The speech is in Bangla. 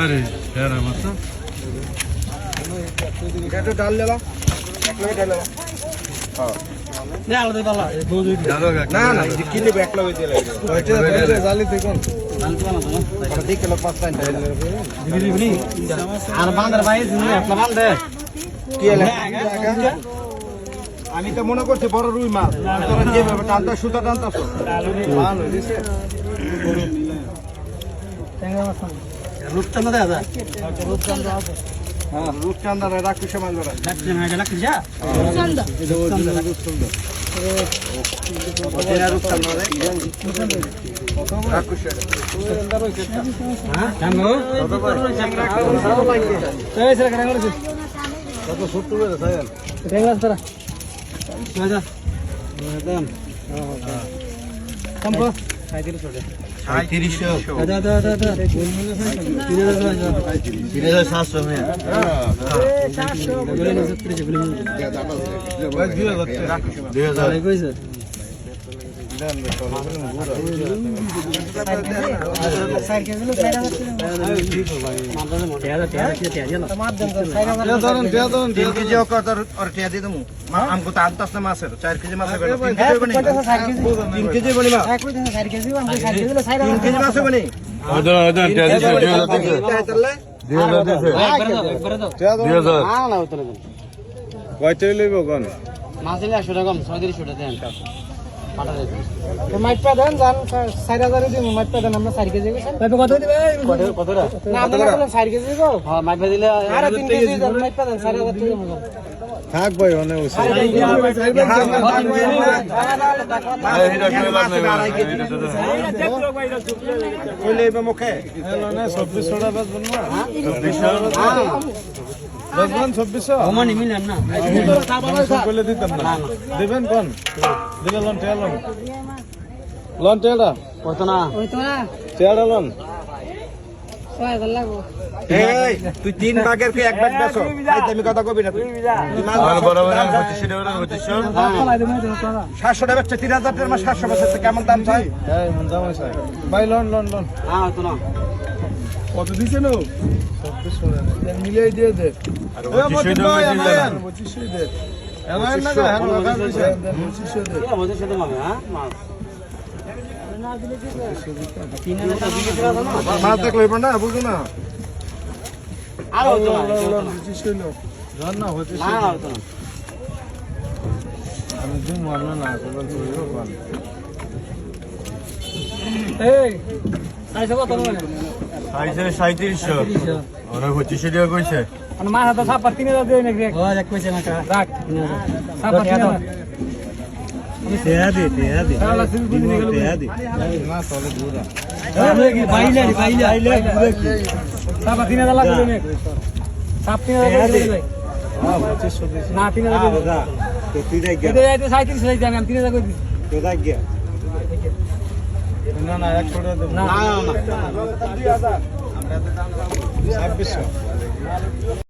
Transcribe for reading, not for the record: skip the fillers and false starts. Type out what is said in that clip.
रे यार मत এটা ডাল লেবা এক লগে ডাল লেবা হ্যাঁ না আলাদা ডালা না না কিনে ব্যাক লগে দিয়ে লাগে ওইটা জালি দেখুন আর দেখ কিলো 5 টাইম দিবি আর বাঁধার ভাই তুমি একটা বাঁধে কি এলা আমি তো মনে করছি বড় রুই মাছ তোরা যেভাবে টানতা সুতা টানতাছ ভালো হইছে ট্যাংরা মাছ রূপচন্দ্র দাদা রূপচন্দ্র হ্যাঁ রূপচন্দ্র রাক্ষস মাছ ধরা রাক্ষস মাছ রাক্ষস যা রূপচন্দ্র রূপচন্দ্র ওটা রূপচন্দ্র রে রাক্ষস হ্যাঁ জানো কত ভাই এই সেটা কেন করেছিস কত ছোট করে সাইল ট্যাংরা ধরা মজা একদম কম কর 3500 দাদা দাদা দাদা 3700 में 2000 কইছে हमको तो आधा से मास है 4 केजी मास है 3 केजी बनी 3 केजी बनी मास 4 केजी हमको 4 केजी 3 केजी मास बनी अदन 2000 हां ना उतर কয়টা লইবো কোন মাছ দিলে 100 টাকা কম 3600 দেন পাটা দেন তো মাইট পা দেন জান 4000 দিই মাইট পা দেন আমরা 4 কেজি কত কত দিবে কতটা না আমরা 4 কেজি গো হ্যাঁ মাইট পা দিলে আরে 3 কেজি দেন মাইট পা দেন 4000 টাকা মতো থাক ভাই অনে ওসে কইলে মুখে না 2400 টাকা বাজবো না 2400 ওমানি মিলেন না কইলে দিতাম না দিবেন কোন দিলে লন টেলন লন টেলা কত না ওই তো না টেলা লন 6000 লাগবে এই তুই 3 ভাগের কি 1 ভাগ বেচো এই তুমি কথা কবি না তুই আর বরাবর 2500 700 টাকা 3000 টাকার মাছ 700 বেচতে কেমন দাম চাই এই মন দাম আছে ভাই লন লন লন হ্যাঁ তো না কত দিছেন 2400 টাকা মিলাই দিয়ে দে আর 2500 দে এমন না হ্যাঁ রাখা দিছে 2500 দে আমাদের সাথে মামা হ্যাঁ মাছ না দিলে কি 3000 মাছ দেখ লইব না বুঝো না আর হতো না 2500 লো জান না হতে না হতো না আমি দিন মারনা না কবল কইও কোন এই আইসা কত মানে আইছে 3700 ওরা 2500 টাকা কইছে আর মাছ হাতে সাপ 3000 দেই নাকি ও এক কইছে না রাখ সাপ 3000 তেয়া দে তাহলে সিলগুলি নিয়ে গেল তেয়া দে না চলে দূরা বাইলে ঘুরে কি সাপ 3000 লাগবে নে সাপ 3000 দেই ভাই হ্যাঁ 2500 দিছে না 3000 দেই দাদা তো তুই দেখ এটা এটা 37 লই যাবে আমি 3000 কই দিই তো দেখ গিয়া না না 100 টাকা দেব না না 2000 আমরা তো দাম 2600